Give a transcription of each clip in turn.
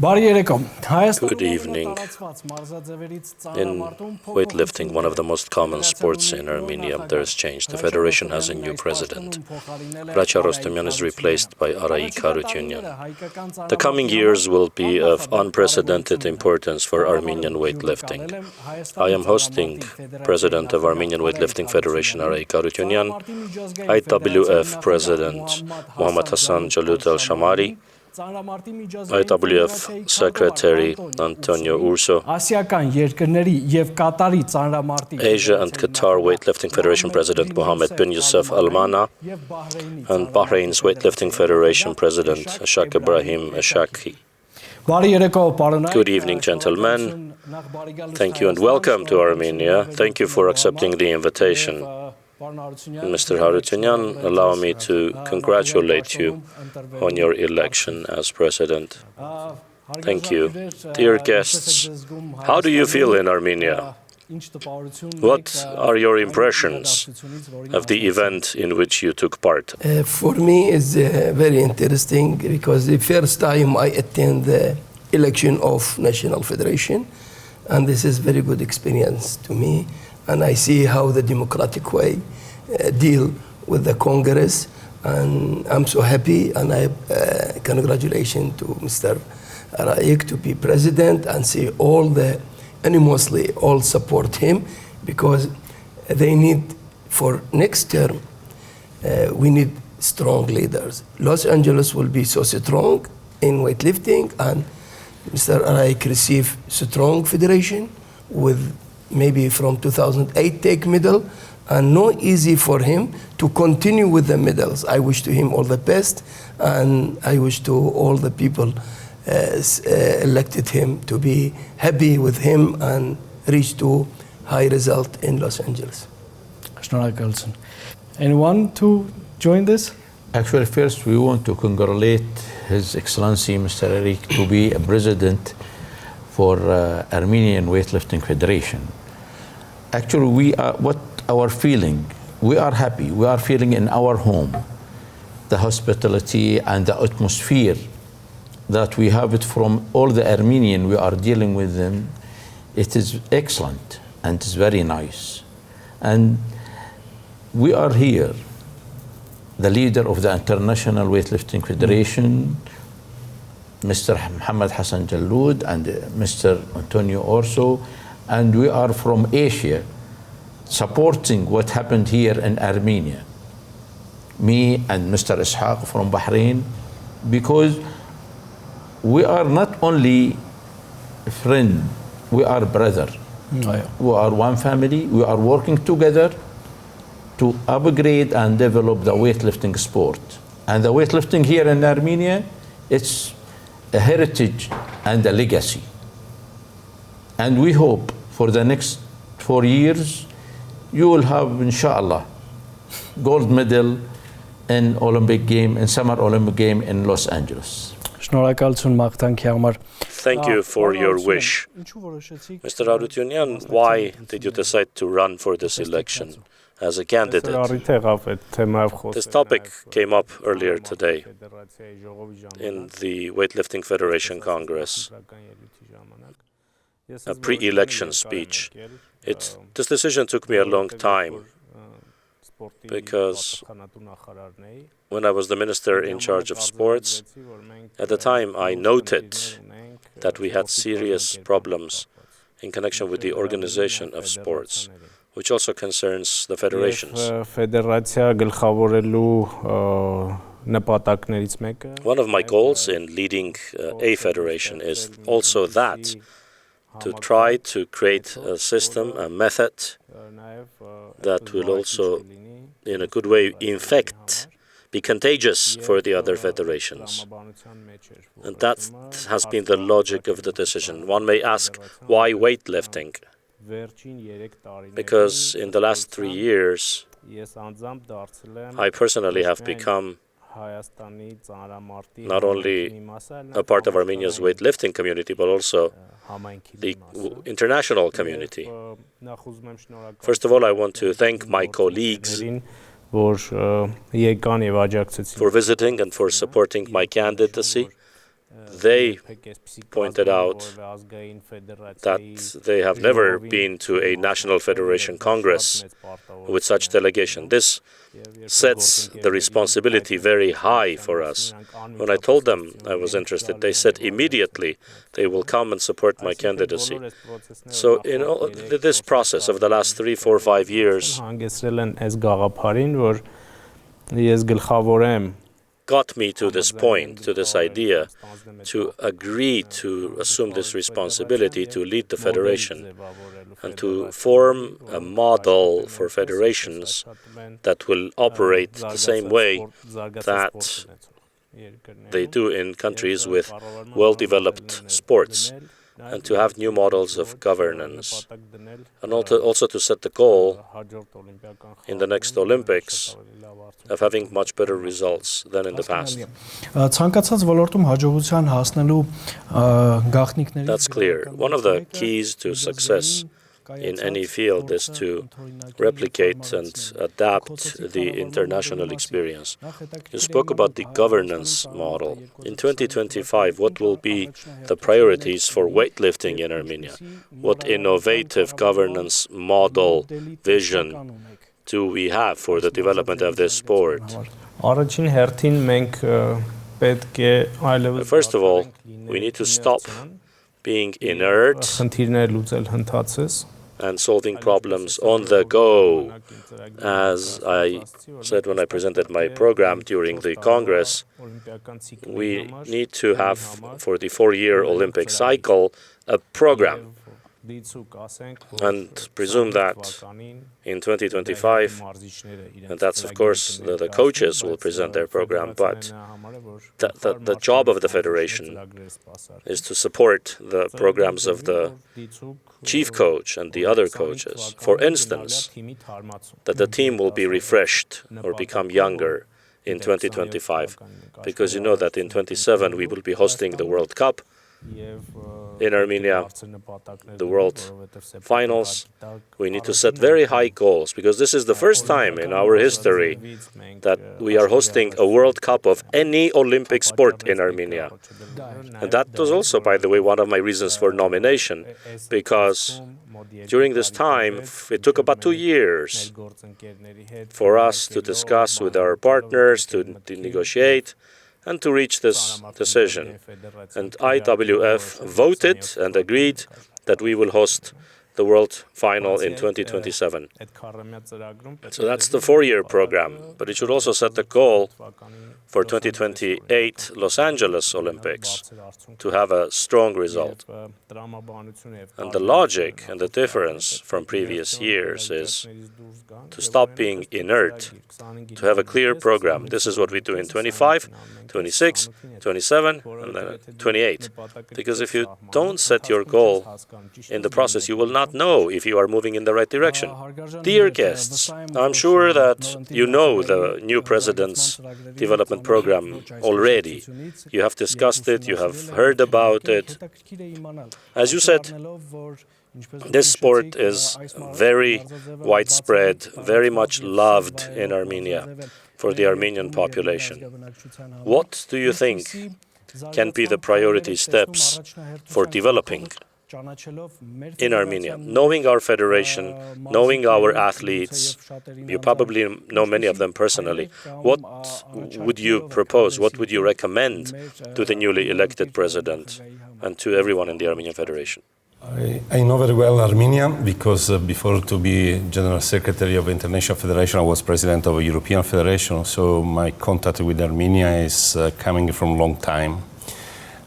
Good evening. In weightlifting, one of the most common sports in Armenia, there has changed. The federation has a new president. Bracha Rostomyan is replaced by Araik Harutyunyan. The coming years will be of unprecedented importance for Armenian weightlifting. I am hosting President of Armenian Weightlifting Federation, Araik Harutyunyan, IWF President Mohammad Hassan Jalut El-Shamari, IWF Secretary Antonio Urso, Asia and Qatar Weightlifting Federation President Mohammed bin Youssef Al-Mana, and Bahrain's Weightlifting Federation President Ashak Ibrahim Ashaki. Good evening, gentlemen. Thank you and welcome to Armenia. Thank you for accepting the invitation. Mr. Harutyunyan, allow me to congratulate you on your election as president. Thank you. Dear guests, how do you feel in Armenia? What are your impressions of the event in which you took part? For me, it's very interesting because the first time I attend the election of National Federation, and this is very good experience to me. And I see how the democratic way deal with the Congress, and I'm so happy, and I congratulations to Mr. Araik to be president, and see all the, and mostly all support him, because they need, for next term, we need strong leaders. Los Angeles will be so strong in weightlifting, and Mr. Araik receive strong federation with maybe from 2008 take medal, and no easy for him to continue with the medals. I wish to him all the best, and I wish to all the people elected him to be happy with him and reach to high result in Los Angeles. Anyone to join this? Actually, first we want to congratulate His Excellency Mr. Araik to be a president for Armenian Weightlifting Federation. Actually, what our feeling, we are happy. We are feeling in our home, the hospitality and the atmosphere that we have it from all the Armenian we are dealing with them. It is excellent and it's very nice. And we are here, the leader of the International Weightlifting Federation, Mr. Mohammed Hassan Jalut and Mr. Antonio Urso, and we are from Asia, supporting what happened here in Armenia. Me and Mr. Ishaq from Bahrain, because we are not only friend, we are brother. We are one family. We are working together to upgrade and develop the weightlifting sport. And the weightlifting here in Armenia, it's a heritage and a legacy. And we hope for the next 4 years, you will have, inshallah, gold medal in Olympic game, in Summer Olympic game in Los Angeles. Thank you for your wish. Mr. Harutyunyan, why did you decide to run for this election as a candidate? This topic came up earlier today in the Weightlifting Federation Congress, a pre-election speech. This decision took me a long time, because when I was the minister in charge of sports, at the time I noted that we had serious problems in connection with the organization of sports, which also concerns the federations. One of my goals in leading a federation is also that, to try to create a system, a method that will also, in a good way, be contagious for the other federations. And that has been the logic of the decision. One may ask, why weightlifting? Because in the last 3 years, I personally have become not only a part of Armenia's weightlifting community, but also the international community. First of all, I want to thank my colleagues for visiting and for supporting my candidacy. They pointed out that they have never been to a National Federation Congress with such delegation. This sets the responsibility very high for us. When I told them I was interested, they said immediately they will come and support my candidacy. So in all, this process of the last 3, 4, 5 years got me to this point, to this idea, to agree to assume this responsibility to lead the federation and to form a model for federations that will operate the same way that they do in countries with well-developed sports, and to have new models of governance, and also to set the goal in the next Olympics of having much better results than in the past. That's clear. One of the keys to success in any field is to replicate and adapt the international experience. You spoke about the governance model. In 2025, what will be the priorities for weightlifting in Armenia? What innovative governance model, vision do we have for the development of this sport? First of all, we need to stop being inert and solving problems on the go. As I said when I presented my program during the Congress, we need to have, for the 4-year Olympic cycle, a program, and presume that in 2025, and that's of course the coaches will present their program, but the job of the federation is to support the programs of the chief coach and the other coaches. For instance, that the team will be refreshed or become younger in 2025, because you know that in 27 we will be hosting the World Cup in Armenia, the World Finals. We need to set very high goals, because this is the first time in our history that we are hosting a World Cup of any Olympic sport in Armenia. And that was also, by the way, one of my reasons for nomination, because during this time, it took about 2 years for us to discuss with our partners, to negotiate, and to reach this decision. And IWF voted and agreed that we will host the World Final in 2027. So that's the 4-year program, but it should also set the goal for 2028 Los Angeles Olympics to have a strong result. And the logic and the difference from previous years is to stop being inert, to have a clear program. This is what we do in 25, 26, 27, and then 28. Because if you don't set your goal in the process, you will not know if you are moving in the right direction. Dear guests, I'm sure that you know the new president's development program already. You have discussed it, you have heard about it. As you said, this sport is very widespread, very much loved in Armenia for the Armenian population. What do you think can be the priority steps for developing in Armenia? Knowing our federation, knowing our athletes, you probably know many of them personally. What would you propose? What would you recommend to the newly elected president and to everyone in the Armenian Federation? I know very well Armenia because before to be General Secretary of International Federation, I was President of a European Federation. So my contact with Armenia is coming from a long time.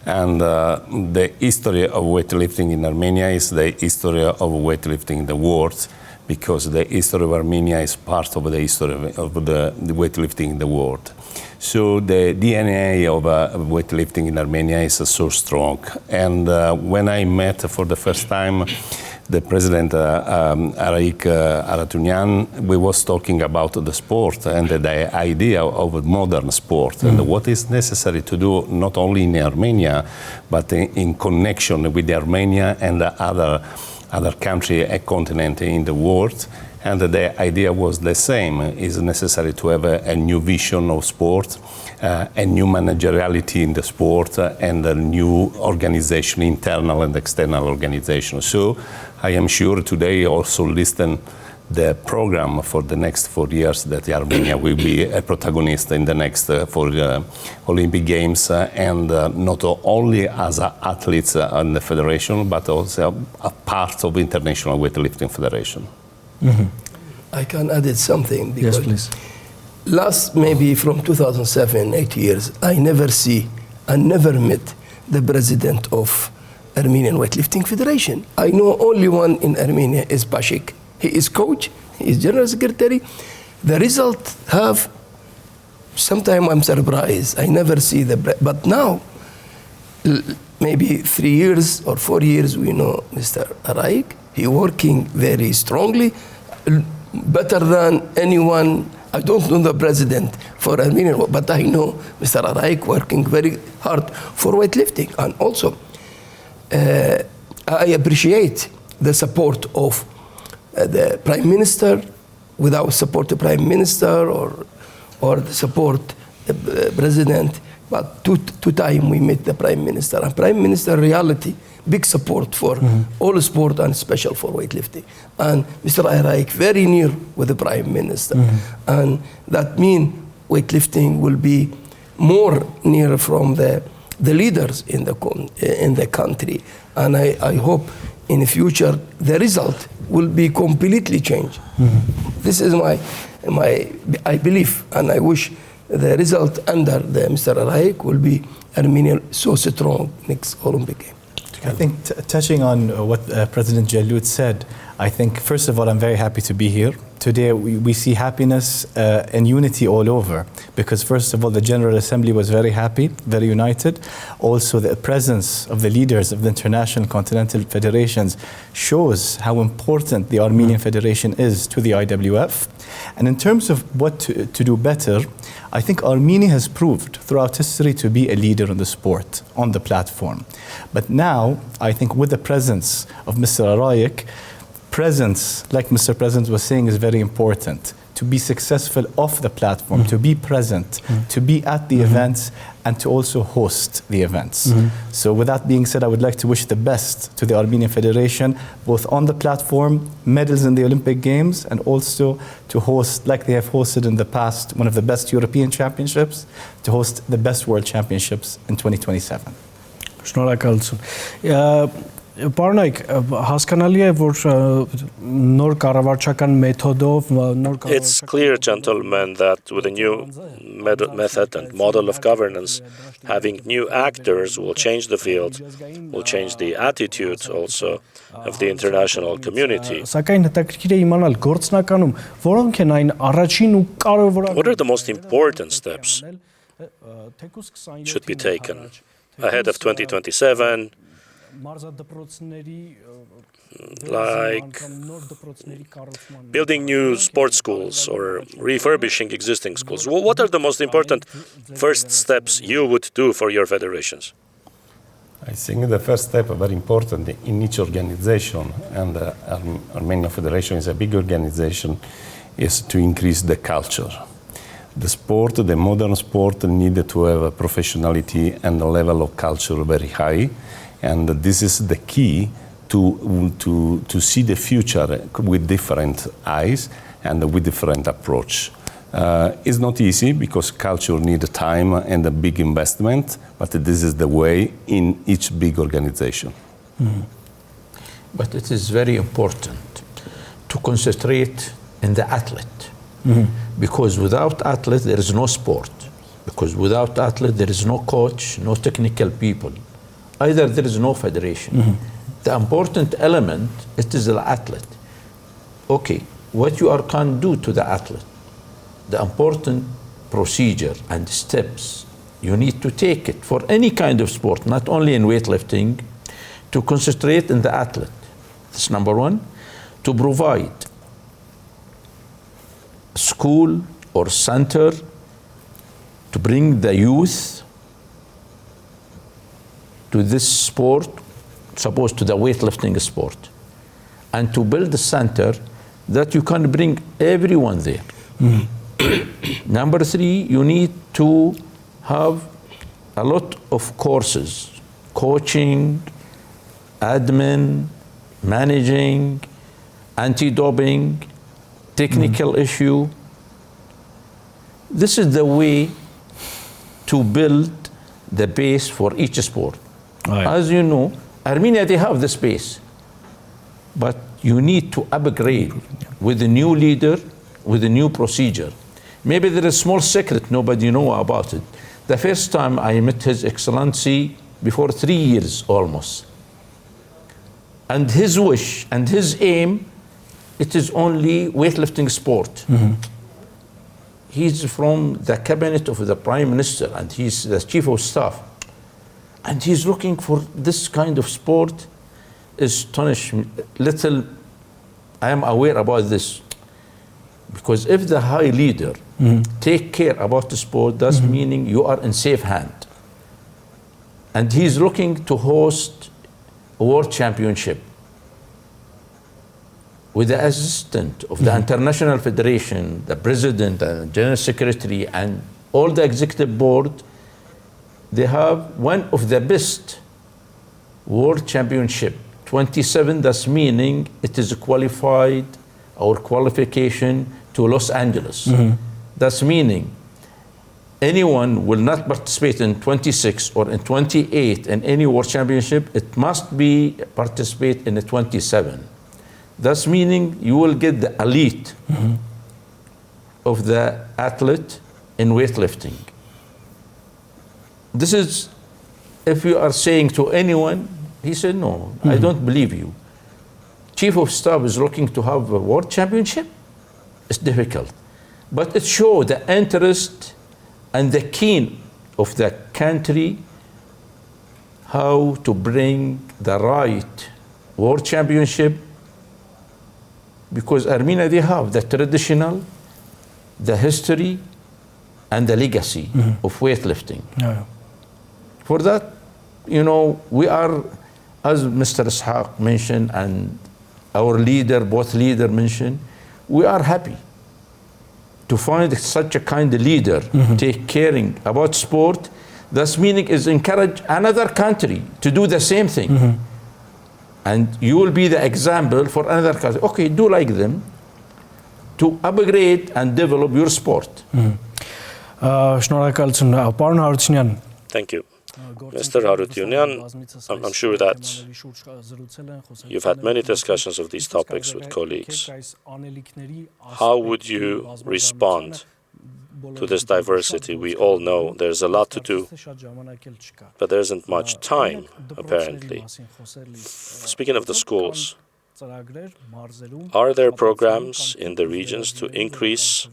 And the history of weightlifting in Armenia is the history of weightlifting in the world, because the history of Armenia is part of the history of the weightlifting in the world. So the DNA of weightlifting in Armenia is so strong. And when I met for the first time the President Araik Aratunyan, we was talking about the sport and the idea of modern sport and what is necessary to do not only in Armenia, but in connection with Armenia and the other other country, a continent in the world. And the idea was the same. It's necessary to have a new vision of sport, a new manageriality in the sport, and a new organization, internal and external organization. So I am sure today also listen the program for the next 4 years that Armenia will be a protagonist in the next for Olympic Games, and not only as athletes in the federation, but also a part of International Weightlifting Federation. Mm-hmm. I can add it something. Yes, please. Last, maybe from 2007, 8 years, I never met the president of Armenian Weightlifting Federation. I know only one in Armenia is Bashik. He is coach, he is general secretary. The result have, sometimes I'm surprised, I never see but now, maybe 3 years or 4 years, we know Mr. Araik. He working very strongly, better than anyone. I don't know the president for Armenia, but I know Mr. Araik working very hard for weightlifting. And also, I appreciate the support of the Prime Minister. Without support the Prime Minister or the support the President, but two times we met the Prime Minister. And Prime Minister reality, big support for all sport and special for weightlifting. And Mr. Araik very near with the Prime Minister. And that means weightlifting will be more near from the leaders in the country. And I hope in the future the result will be completely changed. This is I believe, and I wish the result under the Mr. Araik will be Armenia so strong next Olympic game. I think touching on what President Jaloud said, I think first of all I'm very happy to be here. Today we see happiness and unity all over, because first of all the General Assembly was very happy, very united. Also the presence of the leaders of the international continental federations shows how important the Armenian Federation is to the IWF. And in terms of what to do better, I think Armenia has proved throughout history to be a leader in the sport, on the platform. But now, I think with the presence of Mr. Araik, presence, like Mr. President was saying, is very important. To be successful off the platform, to be present, to be at the events, and to also host the events. So with that being said, I would like to wish the best to the Armenian Federation, both on the platform, medals in the Olympic Games, and also to host, like they have hosted in the past, one of the best European championships, to host the best World Championships in 2027. Պարոնայք, հասկանալի է, որ նոր կառավարչական մեթոդով, It's clear, gentlemen, that with a new method and model of governance, having new actors will change the field, will change the attitude also of the international community. Սակայն հետաքրքիր է իմանալ գործնականում, որոնք են այն առաջին ու կարևորագույն. What are the most important steps should be taken ahead of 2027? Like building new sports schools or refurbishing existing schools. What are the most important first steps you would do for your federations? I think the first step, very important in each organization, and the Armenian Federation is a big organization, is to increase the culture. The sport, the modern sport, needed to have a professionality and a level of culture very high. And this is the key to see the future with different eyes and with different approach. It's not easy because culture needs time and a big investment, but this is the way in each big organization. But it is very important to concentrate in the athlete. Because without athlete, there is no sport. Because without athlete, there is no coach, no technical people. Either there is no federation. The important element, it is the athlete. Okay, what you can do to the athlete, the important procedure and steps you need to take it for any kind of sport, not only in weightlifting, to concentrate in the athlete. That's number one. To provide school or center to bring the youth to this sport, supposed to the weightlifting sport. and to build a center that you can bring everyone there. Number 3, you need to have a lot of courses, coaching, admin, managing, anti-doping, technical issue. This is the way to build the base for each sport. Right. As you know, Armenia, they have the space, but you need to upgrade with a new leader, with a new procedure. Maybe there is a small secret nobody know about it. The first time I met His Excellency before 3 years almost. And his wish and his aim, it is only weightlifting sport. He's from the cabinet of the Prime Minister and he's the Chief of Staff. And he's looking for this kind of sport. Astonish me. Little, I am aware about this. Because if the high leader take care about the sport, that's meaning you are in safe hand. And he's looking to host a world championship with the assistant of the International Federation, the president, the general secretary, and all the executive board. They have one of the best world championship, 27, that's meaning it is qualified or qualification to Los Angeles. That's meaning anyone will not participate in 26 or in 28 in any world championship, it must be participate in the 27. That's meaning you will get the elite of the athlete in weightlifting. This is, if you are saying to anyone, he said, no, I don't believe you. Chief of Staff is looking to have a world championship. It's difficult. But it shows the interest and the keen of the country how to bring the right world championship, because Armenia, they have the traditional, the history, and the legacy of weightlifting. For that, you know, we are, as Mr. Ishaq mentioned, and our leader, both leader mentioned, we are happy to find such a kind of leader take caring about sport. That's meaning is encourage another country to do the same thing. And you will be the example for another country. Okay, do like them to upgrade and develop your sport. Շնորհակալություն, պարոն Հարությունյան։ Thank you. Mr. Harutyunyan, I'm sure that you've had many discussions of these topics with colleagues. How would you respond to this diversity? We all know there's a lot to do, but there isn't much time, apparently. Speaking of the schools, are there programs in the regions to increase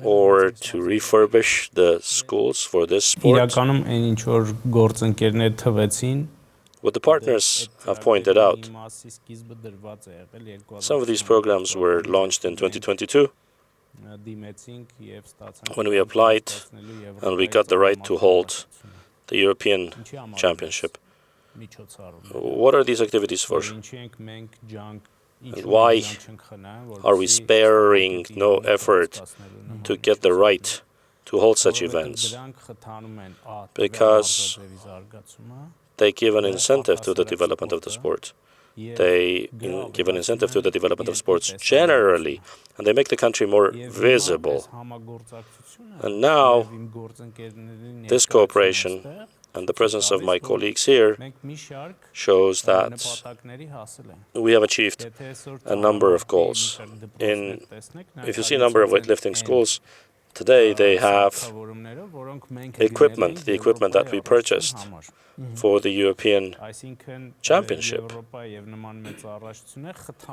or to refurbish the schools for this sport? What the partners have pointed out, some of these programs were launched in 2022 when we applied and we got the right to hold the European Championship. What are these activities for? And why are we sparing no effort to get the right to hold such events? Because they give an incentive to the development of the sport. They give an incentive to the development of sports generally, and they make the country more visible. And now, this cooperation and the presence of my colleagues here shows that we have achieved a number of goals. If you see a number of weightlifting schools, today they have equipment, the equipment that we purchased for the European Championship.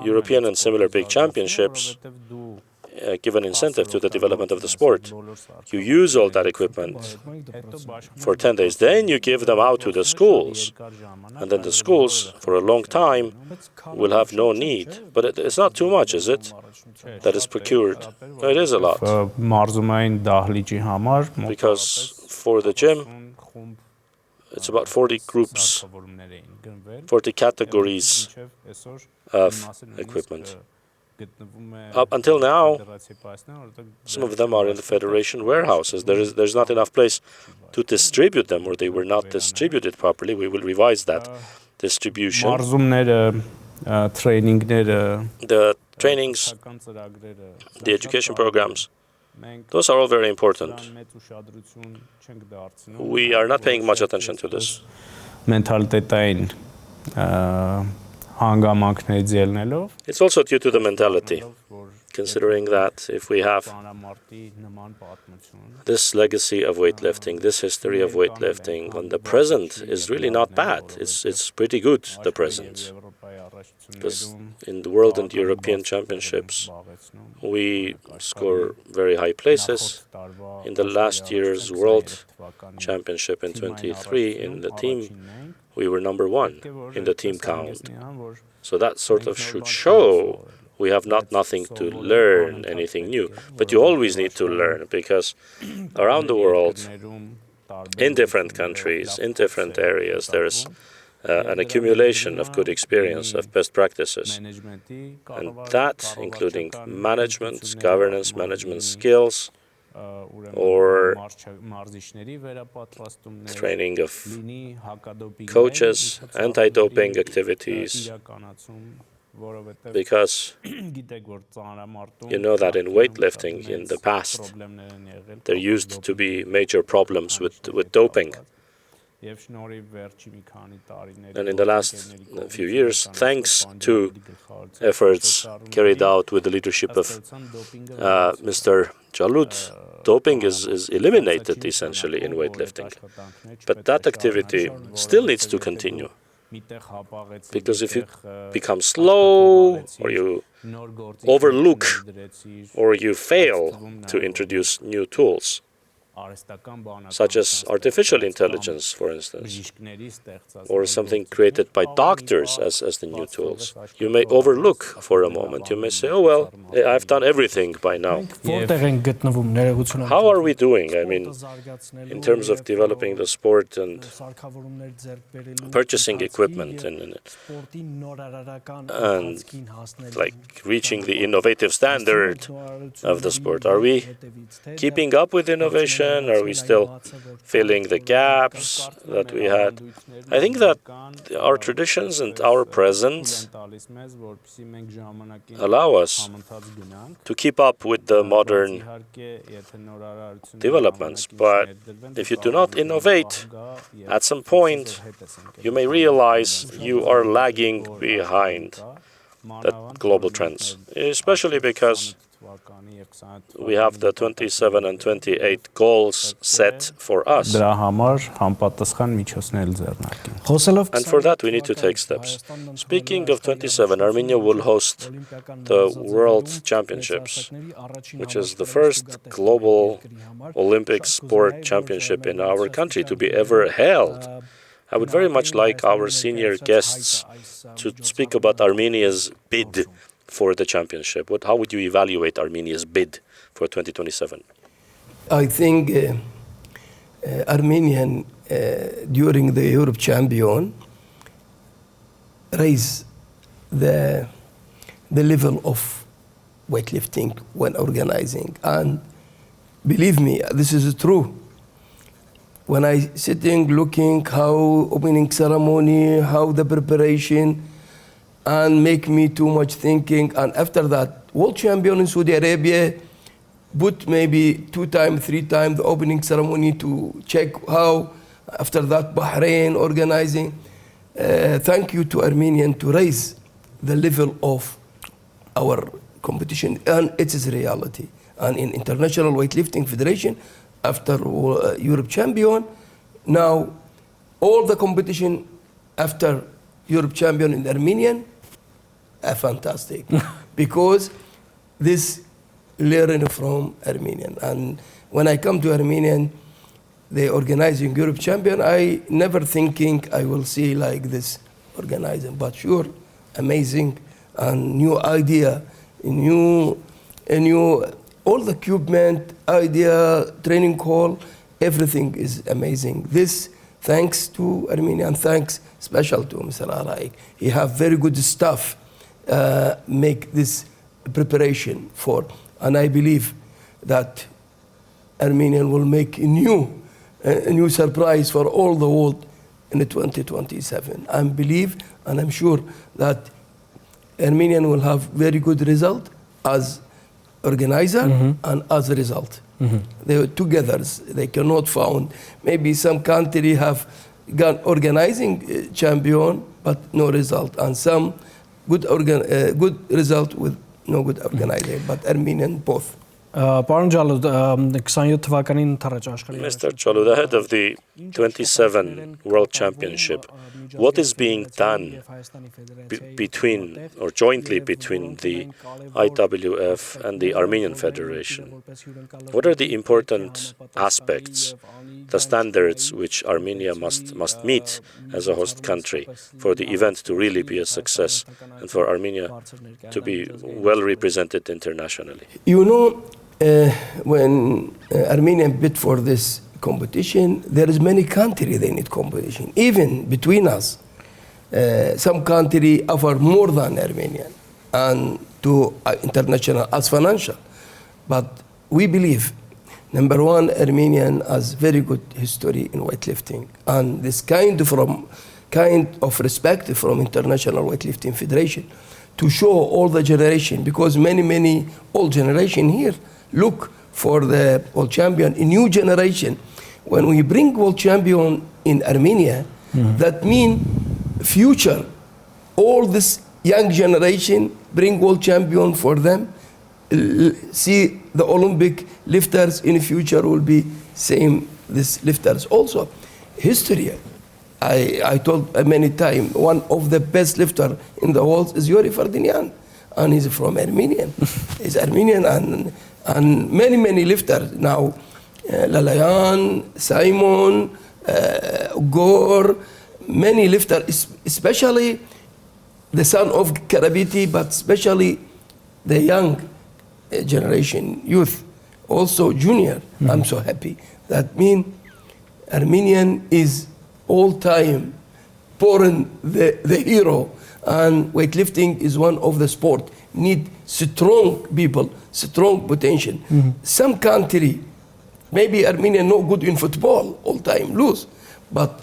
European and similar big championships give an incentive to the development of the sport. You use all that equipment for 10 days, then you give them out to the schools. And then the schools, for a long time, will have no need. But it's not too much, is it? That is procured. No, it is a lot. Because for the gym, it's about 40 groups, 40 categories of equipment. Up until now, some of them are in the Federation warehouses. There's not enough place to distribute them, or they were not distributed properly. We will revise that distribution. The trainings, the education programs, those are all very important. We are not paying much attention to this. It's also due to the mentality, considering that if we have this legacy of weightlifting, this history of weightlifting, and the present is really not bad. It's pretty good, the present. Because in the World and European Championships, we score very high places. In the last year's World Championship in 23, in the team, we were number 1 in the team count. So that sort of should show we have nothing to learn, anything new. But you always need to learn, because around the world, in different countries, in different areas, there is an accumulation of good experience, of best practices. And that, including management, governance, management skills, or training of coaches, anti-doping activities, because you know that in weightlifting in the past there used to be major problems with doping. And in the last few years, thanks to efforts carried out with the leadership of Mr. Jalud, doping is eliminated essentially in weightlifting. But that activity still needs to continue. Because if you become slow, or you overlook, or you fail to introduce new tools, such as artificial intelligence, for instance, or something created by doctors as the new tools, you may overlook for a moment. You may say, oh, well, I've done everything by now. How are we doing? I mean, in terms of developing the sport and purchasing equipment and like reaching the innovative standard of the sport. Are we keeping up with innovation? Are we still filling the gaps that we had? I think that our traditions and our present allow us to keep up with the modern developments. But if you do not innovate, at some point you may realize you are lagging behind the global trends, especially because we have the 27 and 28 goals set for us. And for that, we need to take steps. Speaking of 27, Armenia will host the World Championships, which is the first global Olympic sport championship in our country to be ever held. I would very much like our senior guests to speak about Armenia's bid for the championship. How would you evaluate Armenia's bid for 2027? I think Armenian, during the Europe Champion, raised the level of weightlifting when organizing. And believe me, this is true. When I sitting looking how opening ceremony, how the preparation, and make me too much thinking. And after that, world champion in Saudi Arabia put maybe 2 times, 3 times the opening ceremony to check how. After that, Bahrain organizing. Thank you to Armenian to raise the level of our competition, and it is reality. And in International Weightlifting Federation, after Europe champion, now all the competition after Europe champion in the Armenian are fantastic because this learn from Armenian. And when I come to Armenian, they organizing Europe champion, I never thinking I will see like this organizing, but sure, amazing and new idea, new all the equipment, idea, training hall, everything is amazing. This thanks to Armenia and thanks special to Mr. Araik. He have very good staff make this preparation for, and I believe that Armenian will make a new surprise for all the world in the 2027. I believe and I'm sure that Armenian will have very good result as organizer and as a result. They were together. They cannot found. Maybe some country have got organizing champion but no result, and some good result with no good organizer. But Armenian both. Պարոն Ջալուդ, 27 թվականին ընթരാճ աշխարհի Mr. Jalud, ahead of the 27 World Championship, what is being done between or jointly between the IWF and the Armenian Federation? What are the important aspects, the standards which Armenia must meet as a host country for the event to really be a success and for Armenia to be well represented internationally? You know, when Armenia bid for this competition, there is many countries they need competition. Even between us, some country offer more than Armenian and to international as financial. But we believe, number one, Armenian has very good history in weightlifting, and this kind of respect from International Weightlifting Federation to show all the generation, because many old generation here look for the world champion, a new generation. When we bring world champion in Armenia, that means future, all this young generation bring world champion for them. See the Olympic lifters in the future will be same this lifters also. History, I told many times, one of the best lifter in the world is Yuri Ferdinand, and he's from Armenian. He's Armenian and many lifters now, Lalayan, Simon, Gore, many lifters, especially the son of Karabiti, but especially the young generation, youth, also junior. I'm so happy. That means Armenian is all time born the hero, and weightlifting is one of the sport need strong people, strong potential. Some country, maybe Armenia no good in football, all time lose, but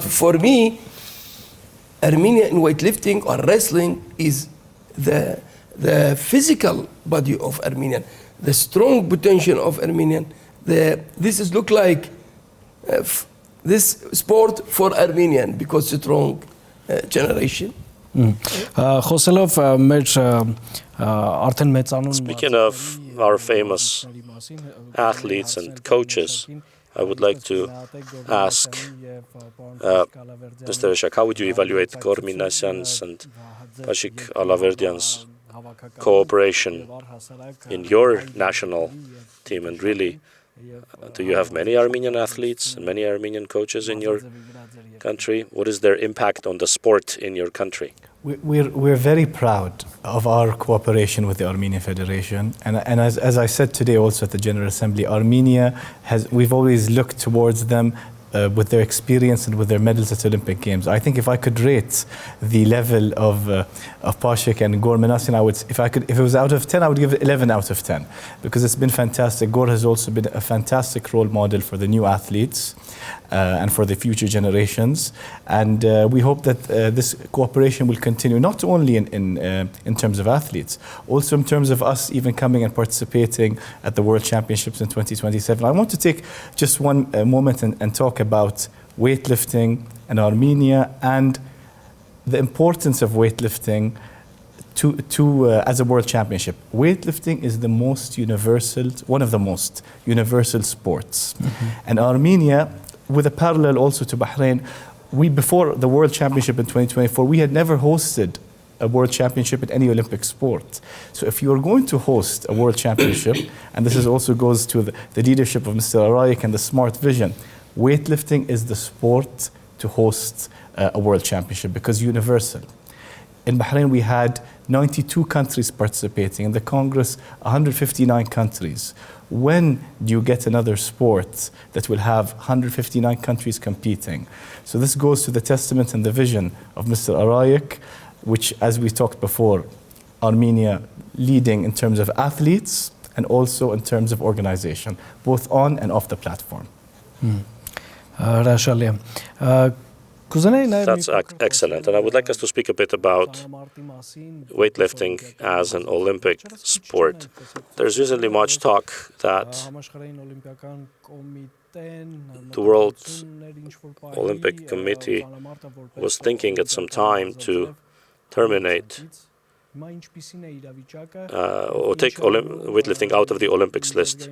for me, Armenia in weightlifting or wrestling is the physical body of Armenian, the strong potential of Armenian. This is look like this sport for Armenian because strong generation. Խոսելով մեր արդեն մեծանուն Speaking of our famous athletes and coaches, I would like to ask Mr. Eshak, how would you evaluate Gor Minasyan's and Pashik Alaverdian's cooperation in your national team? And really, do you have many Armenian athletes and many Armenian coaches in your country? What is their impact on the sport in your country? We're very proud of our cooperation with the Armenian Federation, and as I said today also at the General Assembly, Armenia we've always looked towards them with their experience and with their medals at Olympic Games. I think if I could rate the level of Pashik and Gor Minasyan, if it was out of 10, I would give it 11 out of 10, because it's been fantastic. Gor has also been a fantastic role model for the new athletes and for the future generations, and we hope that this cooperation will continue, not only in terms of athletes, also in terms of us even coming and participating at the World Championships in 2027. I want to take just one moment and talk about weightlifting in Armenia and the importance of weightlifting as a world championship. Weightlifting is the most universal, one of the most universal sports. And Armenia, with a parallel also to Bahrain, before the World Championship in 2024, we had never hosted a World Championship in any Olympic sport. So if you're going to host a World Championship, and this also goes to the leadership of Mr. Araik and the smart vision, weightlifting is the sport to host a World Championship because universal. In Bahrain, we had 92 countries participating. In the Congress, 159 countries. When do you get another sport that will have 159 countries competing? So this goes to the testament and the vision of Mr. Arayik, which, as we talked before, Armenia leading in terms of athletes and also in terms of organization, both on and off the platform. That's excellent. And I would like us to speak a bit about weightlifting as an Olympic sport. There's recently much talk that the World Olympic Committee was thinking at some time to terminate or take weightlifting out of the Olympics list.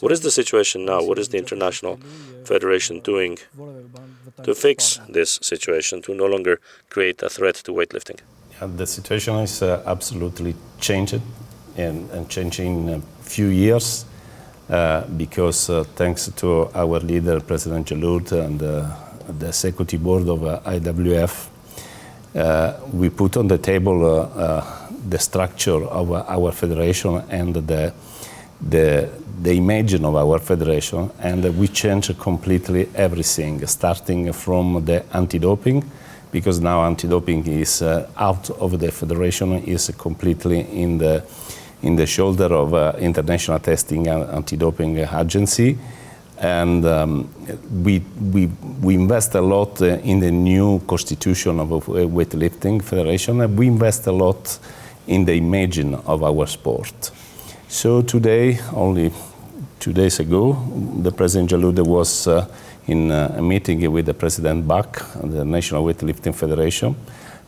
What is the situation now? What is the International Federation doing to fix this situation, to no longer create a threat to weightlifting? The situation is absolutely changed and changing in a few years because thanks to our leader, President Jaloud, and the executive board of IWF, we put on the table the structure of our federation and the image of our federation, and we changed completely everything, starting from the anti-doping, because now anti-doping is out of the federation, is completely in the shoulder of International Testing and Anti-Doping Agency. And we invest a lot in the new constitution of Weightlifting Federation, and we invest a lot in the imaging of our sport. So today, only 2 days ago, the President Jaloud was in a meeting with the President Bach and the National Weightlifting Federation,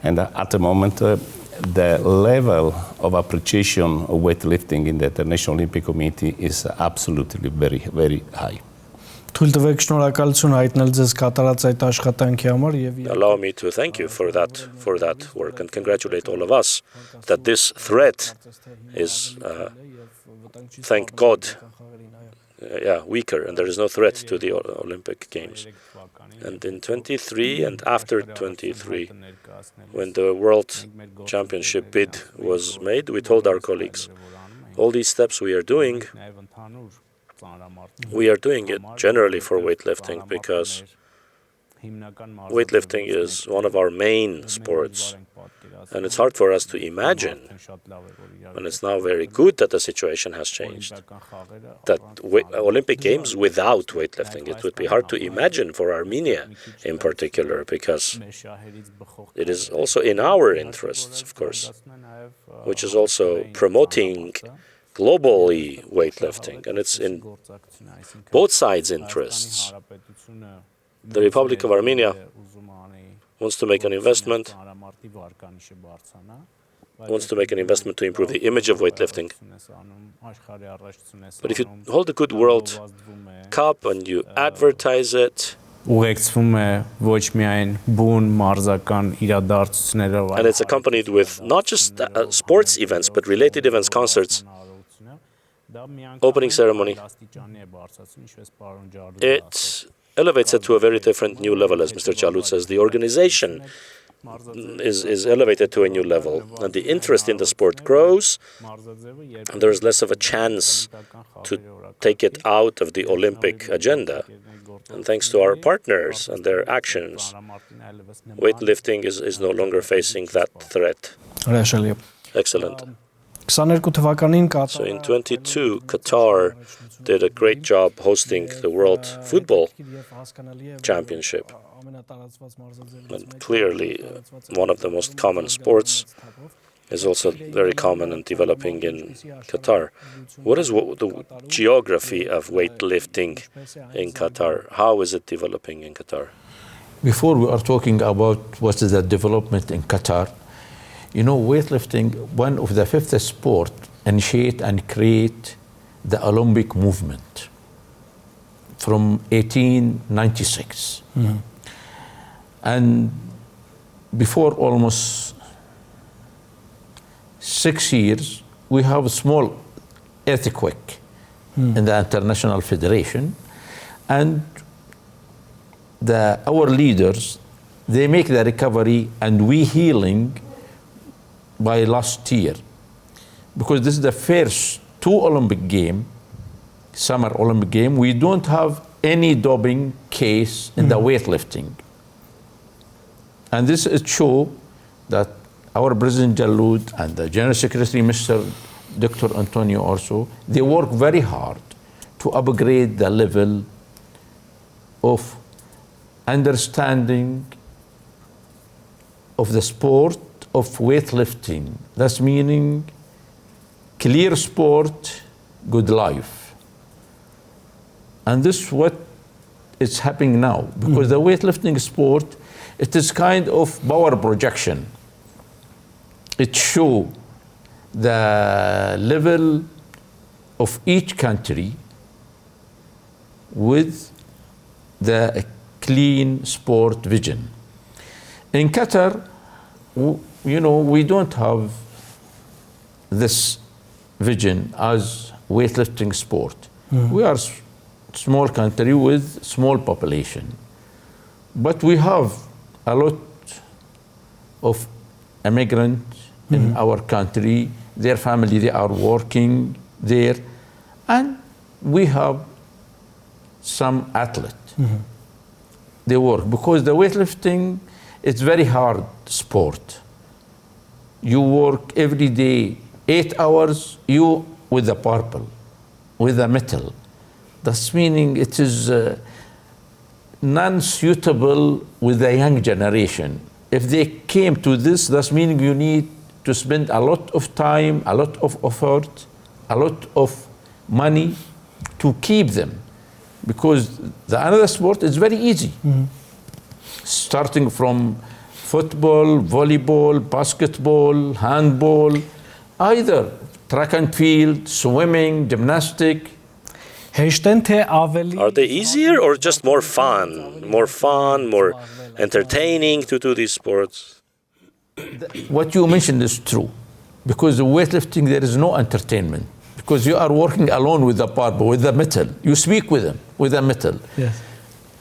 and at the moment the level of appreciation of weightlifting in the International Olympic Committee is absolutely very, very high. Allow me to thank you for that work and congratulate all of us that this threat is, thank God, weaker, and there is no threat to the Olympic Games. And in 23 and after 23, when the World Championship bid was made, we told our colleagues, all these steps we are doing it generally for weightlifting because weightlifting is one of our main sports. And it's hard for us to imagine, and it's now very good that the situation has changed, that Olympic Games without weightlifting, it would be hard to imagine for Armenia in particular, because it is also in our interests, of course, which is also promoting globally weightlifting, and it's in both sides' interests. The Republic of Armenia wants to make an investment, to improve the image of weightlifting. But if you hold a good World Cup and you advertise it, and it's accompanied with not just sports events, but related events, concerts, opening ceremony, it elevates it to a very different new level. As Mr. Jaloud says, the organization is elevated to a new level, and the interest in the sport grows, and there is less of a chance to take it out of the Olympic agenda. And thanks to our partners and their actions, weightlifting is no longer facing that threat. Excellent. So in 22, Qatar did a great job hosting the World Football Championship. And clearly, one of the most common sports is also very common and developing in Qatar. What is the geography of weightlifting in Qatar? How is it developing in Qatar? Before we are talking about what is the development in Qatar, you know, weightlifting, one of the fifth sport, initiate and create the Olympic movement from 1896. Mm-hmm. And before almost 6 years, we have a small earthquake in the International Federation, and our leaders, they make the recovery, and we healing by last year, because this is the first two Olympic game, summer Olympic game, we don't have any doping case in the weightlifting. And this is show that our President Jalloud and the General Secretary, Mr. Dr. Antonio also, they work very hard to upgrade the level of understanding of the sport of weightlifting. That's meaning clear sport, good life. And this is what is happening now, because the weightlifting sport, it is kind of power projection. It shows the level of each country with the clean sport vision. In Qatar, we don't have this vision as weightlifting sport. We are a small country with small population, but we have a lot of immigrants in our country. Their family, they are working there, and we have some athletes. They work because the weightlifting, it's very hard sport. You work every day 8 hours, you with the purple, with the metal. That's meaning it is non-suitable with the young generation. If they came to this, that's meaning you need to spend a lot of time, a lot of effort, a lot of money to keep them. Because the another sport is very easy. Starting from football, volleyball, basketball, handball, either track and field, swimming, gymnastic. Are they easier or just more fun? More entertaining to do these sports? What you mentioned is true. Because the weightlifting, there is no entertainment. Because you are working alone with the barbell, with the metal. You speak with them, with the metal. Yes.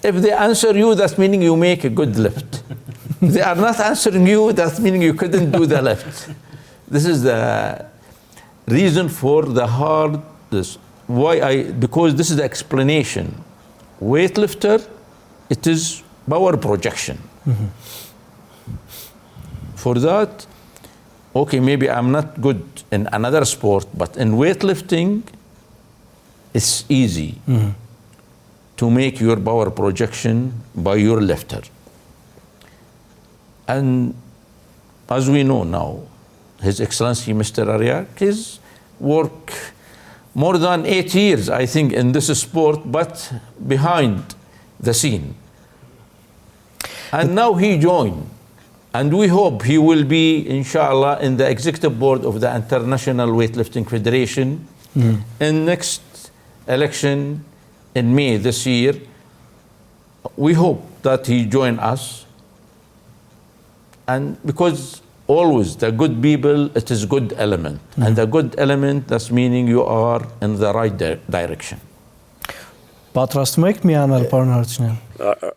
If they answer you, that's meaning you make a good lift. If they are not answering you, that's meaning you couldn't do the lift. This is the reason for the hard, because this is the explanation. Weightlifter, it is power projection. For that, okay, maybe I'm not good in another sport, but in weightlifting, it's easy to make your power projection by your lifter. And as we know now, His Excellency Mr. Ariak is work more than 8 years, I think, in this sport, but behind the scene. And now he joined. And we hope he will be, inshallah, in the executive board of the International Weightlifting Federation in next election in May this year. We hope that he join us. And because always the good people, it is good element. And the good element, that's meaning you are in the right direction. Պատրաստում եք միանալ, պարոն Հարությունյան?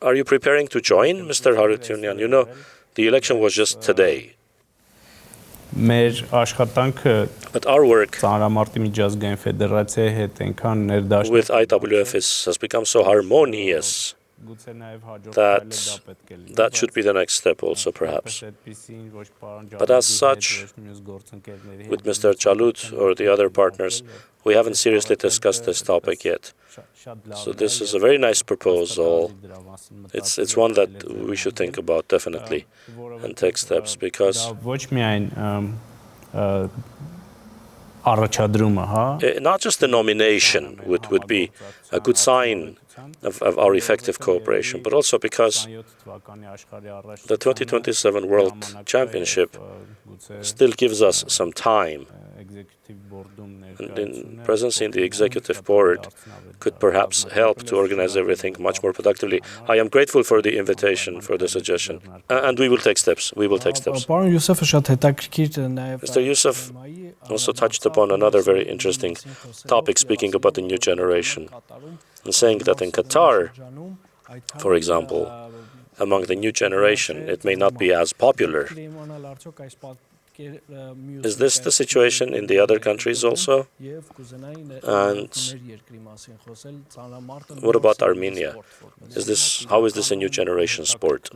Are you preparing to join, Mr. Harutyunyan? You know, the election was just today. Մեր աշխատանքը But our work Ծանրամարտի միջազգային ֆեդերացիայի հետ այնքան ներդաշնակ with IWF has become so harmonious that should be the next step also, perhaps. But as such, with Mr. Jalloud or the other partners, we haven't seriously discussed this topic yet. So this is a very nice proposal. It's one that we should think about definitely and take steps, because not just the nomination would be a good sign of our effective cooperation, but also because the 2027 World Championship still gives us some time. And in presidency in the executive board could perhaps help to organize everything much more productively. I am grateful for the invitation, for the suggestion, and we will take steps. Mr. Youssef also touched upon another very interesting topic, speaking about the new generation, and saying that in Qatar, for example, among the new generation, it may not be as popular. Is this the situation in the other countries also? And what about Armenia? How is this a new generation sport?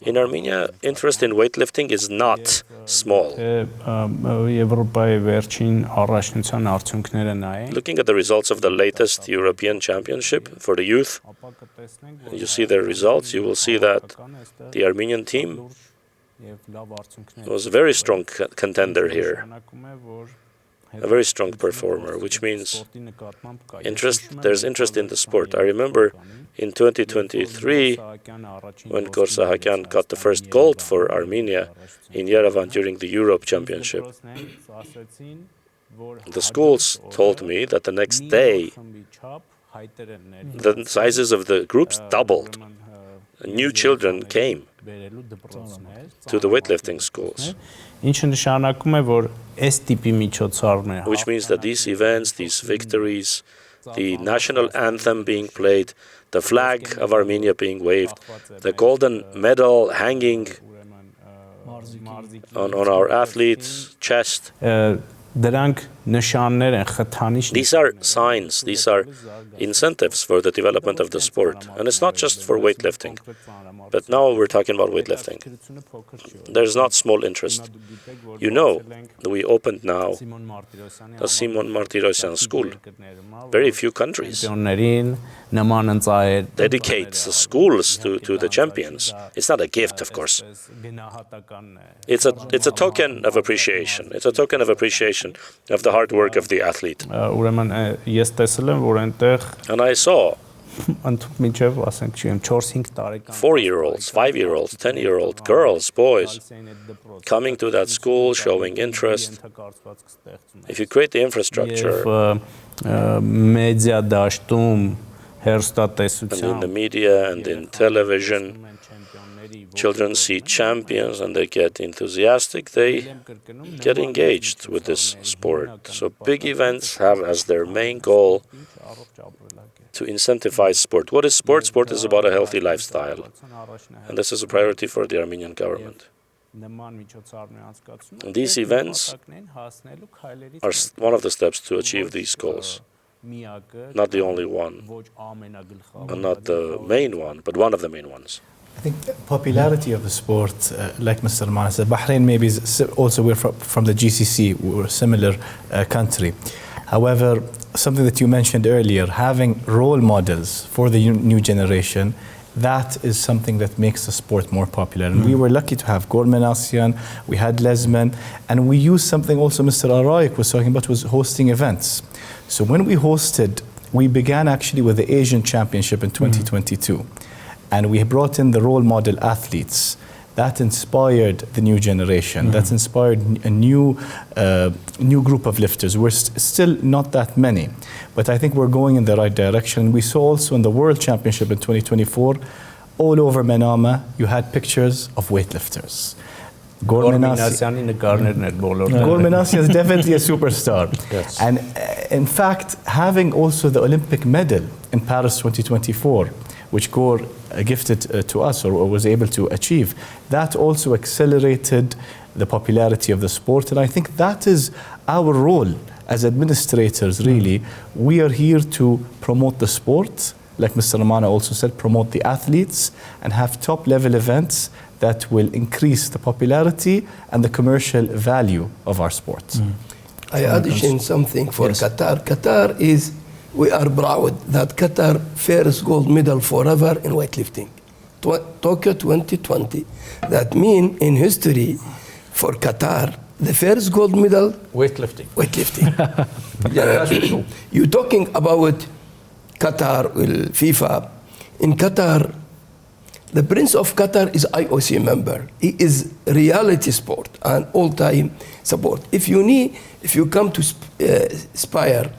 In Armenia, interest in weightlifting is not small. Looking at the results of the latest European Championship for the youth, you see their results, you will see that the Armenian team was a very strong contender here, a very strong performer, which means there's interest in the sport. I remember in 2023, when Korsahakyan got the first gold for Armenia in Yerevan during the Europe Championship, the schools told me that the next day, the sizes of the groups doubled. New children came to the weightlifting schools, which means that these events, these victories, the national anthem being played, the flag of Armenia being waved, the golden medal hanging on our athlete's chest, these are signs, these are incentives for the development of the sport. And it's not just for weightlifting, but now we're talking about weightlifting. There's not small interest. You know, we opened now a Simon Martirosyan school. Very few countries dedicate the schools to the champions. It's not a gift, of course. It's a token of appreciation. It's a token of appreciation of the hard work of the athlete. And I saw 4-year-olds, 5-year-olds, 10-year-old girls, boys coming to that school, showing interest. If you create the infrastructure, and in the media and in television, children see champions and they get enthusiastic, they get engaged with this sport. So big events have as their main goal to incentivize sport. What is sport? Sport is about a healthy lifestyle. And this is a priority for the Armenian government. And these events are one of the steps to achieve these goals. Not the only one, and not the main one, but one of the main ones. I think the popularity of the sport, like Mr. Rahman said, Bahrain maybe is also, we're from the GCC, we're a similar country. However, something that you mentioned earlier, having role models for the new generation, that is something that makes the sport more popular. And we were lucky to have Gormenasyan, we had Lesman, and we used something also Mr. Araik was talking about, was hosting events. So when we hosted, we began actually with the Asian Championship in 2022. And we brought in the role model athletes. That inspired the new generation. That's inspired a new group of lifters. We're still not that many, but I think we're going in the right direction. We saw also in the World Championship in 2024, all over Manama, you had pictures of weightlifters. Gormenasyan is definitely a superstar. Yes. And in fact, having also the Olympic medal in Paris 2024, which Gore gifted to us or was able to achieve, that also accelerated the popularity of the sport. And I think that is our role as administrators, really. We are here to promote the sport, like Mr. Ramana also said, promote the athletes and have top-level events that will increase the popularity and the commercial value of our sport. I addition something for Qatar. Qatar is, we are proud that Qatar first gold medal forever in weightlifting. Tokyo 2020. That mean in history for Qatar, the first gold medal. Weightlifting. You're talking about Qatar, FIFA. In Qatar, the Prince of Qatar is IOC member. He is reality sport and all-time support. If you come to Spire,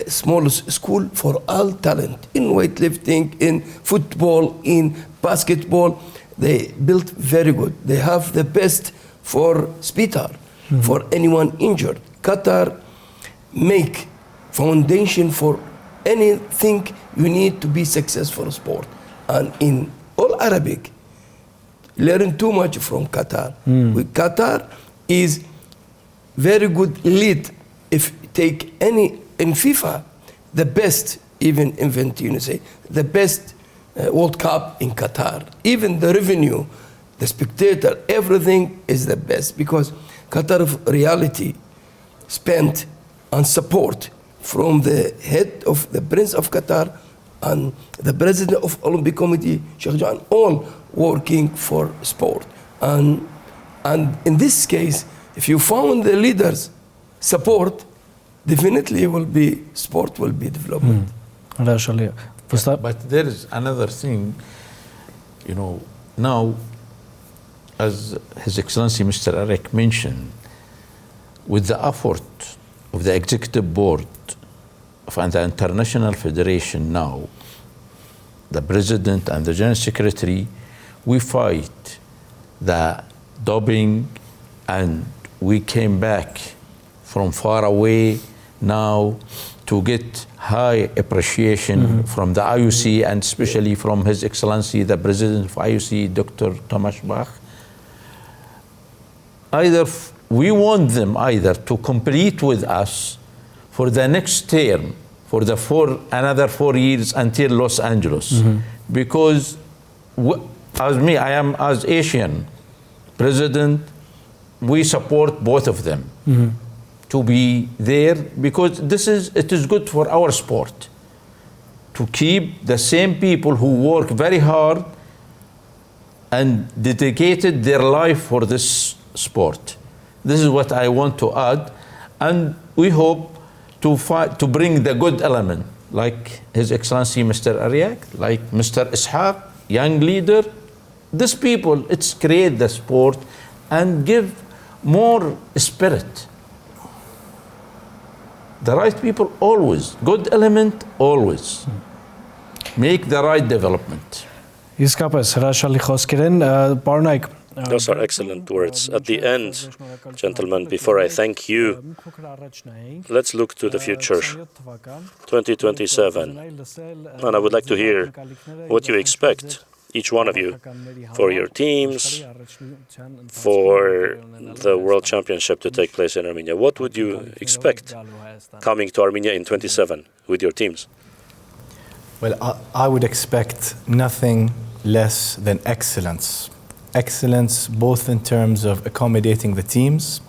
small school for all talent in weightlifting, in football, in basketball, they built very good. They have the best for Spitar, for anyone injured. Qatar make foundation for anything you need to be successful sport. And in all Arabic, learn too much from Qatar. Qatar is very good lead. If take any in FIFA, the best even event, say the best World Cup in Qatar. Even the revenue, the spectator, everything is the best because Qatar of reality spent on support from the head of the Prince of Qatar and the President of Olympic Committee, Sheikh Jan, all working for sport. And in this case, if you found the leaders support, definitely sport will be development. But there is another thing, now, as His Excellency Mr. Eric mentioned, with the effort of the Executive Board of the International Federation now, the President and the General Secretary, we fight the doping, and we came back from far away now to get high appreciation from the IOC and especially from His Excellency the President of IOC, Dr. Thomas Bach. We want them either to complete with us for the next term, for another 4 years until Los Angeles, because I am as Asian President, we support both of them to be there because it is good for our sport to keep the same people who work very hard and dedicated their life for this sport. This is what I want to add, and we hope to bring the good element, like His Excellency Mr. Ariak, like Mr. Ishaq, young leader. These people, it's create the sport and give more spirit. The right people always, good element always, make the right development. Those are excellent words. At the end, gentlemen, before I thank you, let's look to the future, 2027. And I would like to hear what you expect, each one of you, for your teams, for the World Championship to take place in Armenia. What would you expect coming to Armenia in 27 with your teams? Well, I would expect nothing less than excellence. Excellence both in terms of accommodating the teams,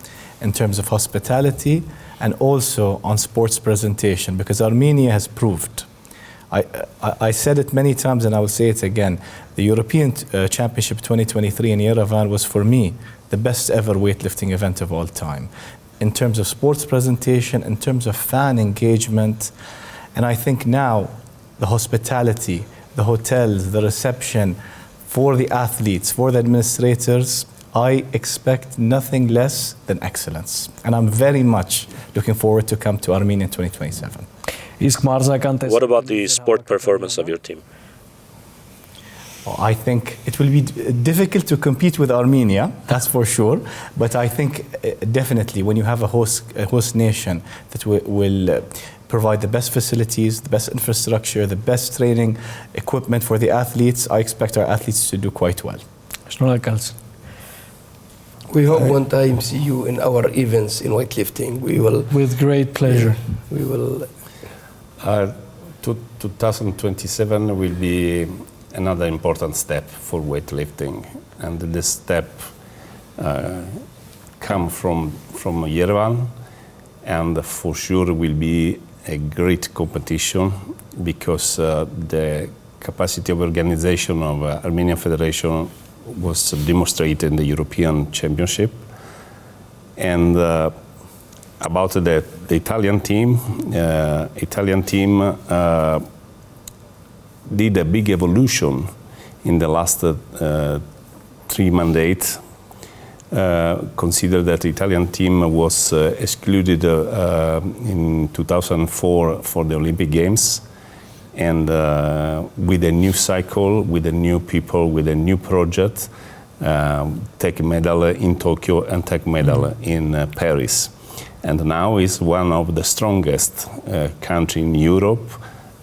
in terms of hospitality, and also on sports presentation, because Armenia has proved. I said it many times and I will say it again. The European Championship 2023 in Yerevan was, for me, the best ever weightlifting event of all time. In terms of sports presentation, in terms of fan engagement, and I think now the hospitality, the hotels, the reception, for the athletes, for the administrators, I expect nothing less than excellence. And I'm very much looking forward to come to Armenia in 2027. What about the sport performance of your team? I think it will be difficult to compete with Armenia, that's for sure. But I think definitely when you have a host nation that will provide the best facilities, the best infrastructure, the best training equipment for the athletes, I expect our athletes to do quite well. We hope one time see you in our events in weightlifting. We will. With great pleasure. We will. 2027 will be another important step for weightlifting, and this step come from Yerevan, and for sure will be a great competition because the capacity of organization of Armenian Federation was demonstrated in the European Championship. And about the Italian team, did a big evolution in the last 3 mandates. Consider that the Italian team was excluded in 2004 for the Olympic Games, and with a new cycle, with the new people, with a new project, take medal in Tokyo and take medal in Paris, and now is one of the strongest country in Europe,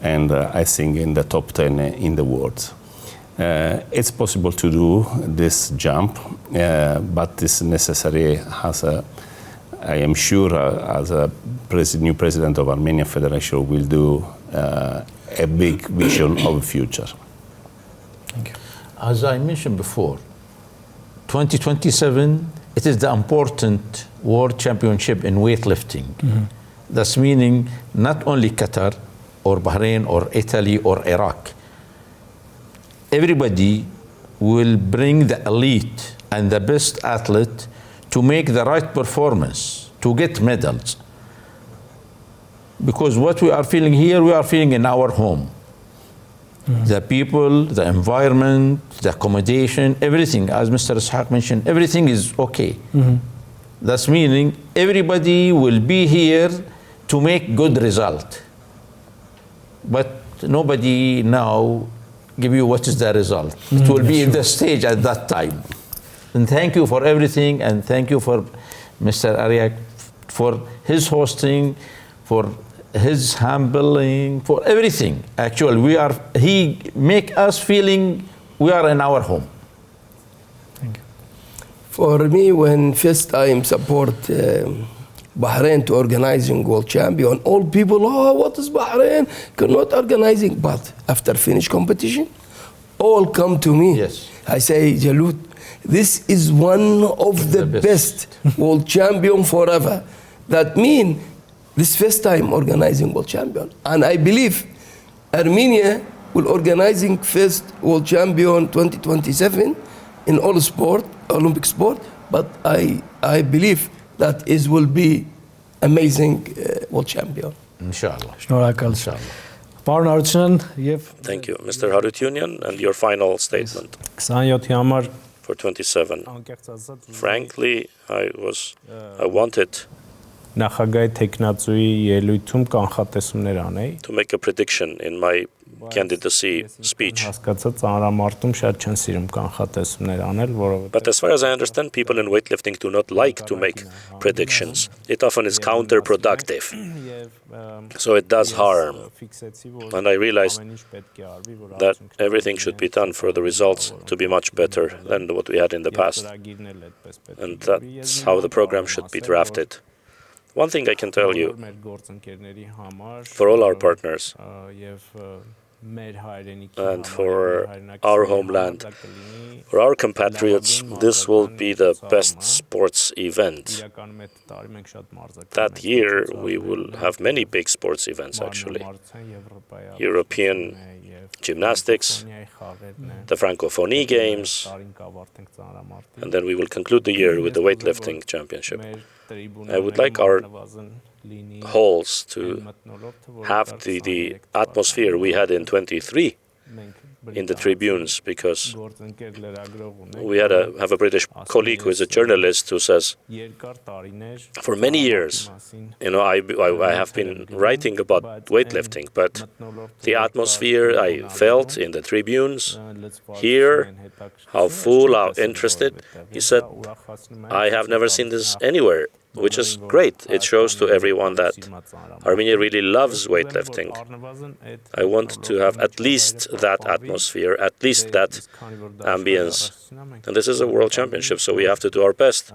and I think in the top 10 in the world. It's possible to do this jump, but it's necessary I am sure as a new president of Armenian Federation will do a big vision of the future. Thank you. As I mentioned before, 2027, it is the important World Championship in weightlifting. That's meaning not only Qatar or Bahrain or Italy or Iraq. Everybody will bring the elite and the best athlete to make the right performance, to get medals. Because what we are feeling here, we are feeling in our home. The people, the environment, the accommodation, everything, as Mr. Ishaq mentioned, everything is okay. That's meaning everybody will be here to make good result. But nobody now give you what is the result. It will be in the stage at that time. And thank you for everything, and thank you for Mr. Ariak for his hosting, for his humbling, for everything. Actually, he make us feeling we are in our home. Thank you. For me, when first time support Bahrain to organizing world champion, all people, what is Bahrain? Cannot organizing. But after finish competition, all come to me. Yes. I say, Jaloud, this is one of the best world champion forever. That means this first time organizing world champion. And I believe Armenia will organizing first world champion 2027 in all sport, Olympic sport. But I believe that it will be amazing world champion. Inshallah. Շնորհակալ։ Պարոն Արությունյան եւ Thank you, Mr. Harutyunyan, and your final statement 27-ի համար for 27. անկեղծ ասած Frankly, I wanted նախագահի տեխնացուի ելույթում կանխատեսումներ անեի։ to make a prediction in my candidacy speech. Հասկացած ծանրամարտում շատ չեն սիրում կանխատեսումներ անել, որովհետեւ But as far as I understand, people in weightlifting do not like to make predictions. It often is counterproductive. So it does harm. And I realized that everything should be done for the results to be much better than what we had in the past. And that's how the program should be drafted. One thing I can tell you, for all our partners and for our homeland, for our compatriots, this will be the best sports event. That year, we will have many big sports events, actually. European gymnastics, the Francophonie Games, and then we will conclude the year with the weightlifting championship. I would like our halls to have the atmosphere we had in 23 in the tribunes, because we have a British colleague who is a journalist who says, for many years, I have been writing about weightlifting, but the atmosphere I felt in the tribunes here, how full, how interested, he said, I have never seen this anywhere, which is great. It shows to everyone that Armenia really loves weightlifting. I want to have at least that atmosphere, at least that ambience. And this is a world championship, so we have to do our best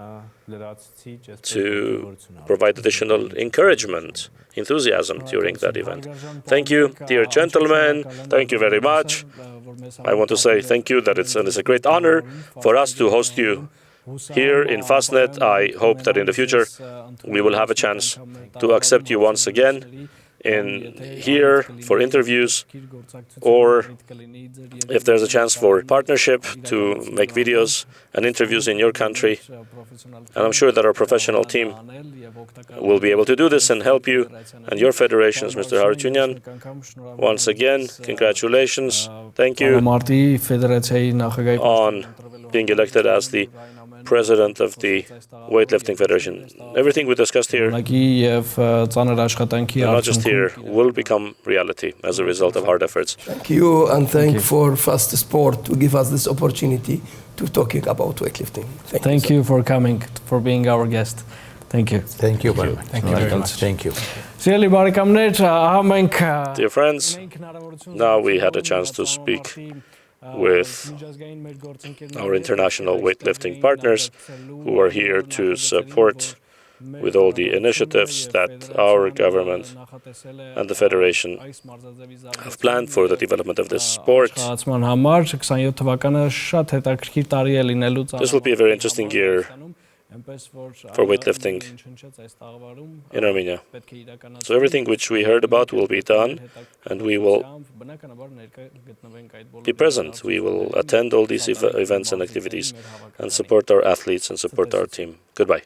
to provide additional encouragement, enthusiasm during that event. Thank you, dear gentlemen. Thank you very much. I want to say thank you that it's a great honor for us to host you here in Fastnet. I hope that in the future we will have a chance to accept you once again here for interviews, or if there's a chance for partnership to make videos and interviews in your country. And I'm sure that our professional team will be able to do this and help you and your federations, Mr. Harutyunyan. Once again, congratulations. Thank you on being elected as the President of the Weightlifting Federation. Everything we discussed here, and not just here, will become reality as a result of hard efforts. Thank you, and thank for Fast Sport to give us this opportunity to talking about weightlifting. Thank you for coming, for being our guest. Thank you. Thank you very much. Thank you very much. Thank you. Dear friends, now we had a chance to speak with our international weightlifting partners who are here to support with all the initiatives that our government and the Federation have planned for the development of this sport. This will be a very interesting year for weightlifting in Armenia. So everything which we heard about will be done, and we will be present. We will attend all these events and activities and support our athletes and support our team. Goodbye.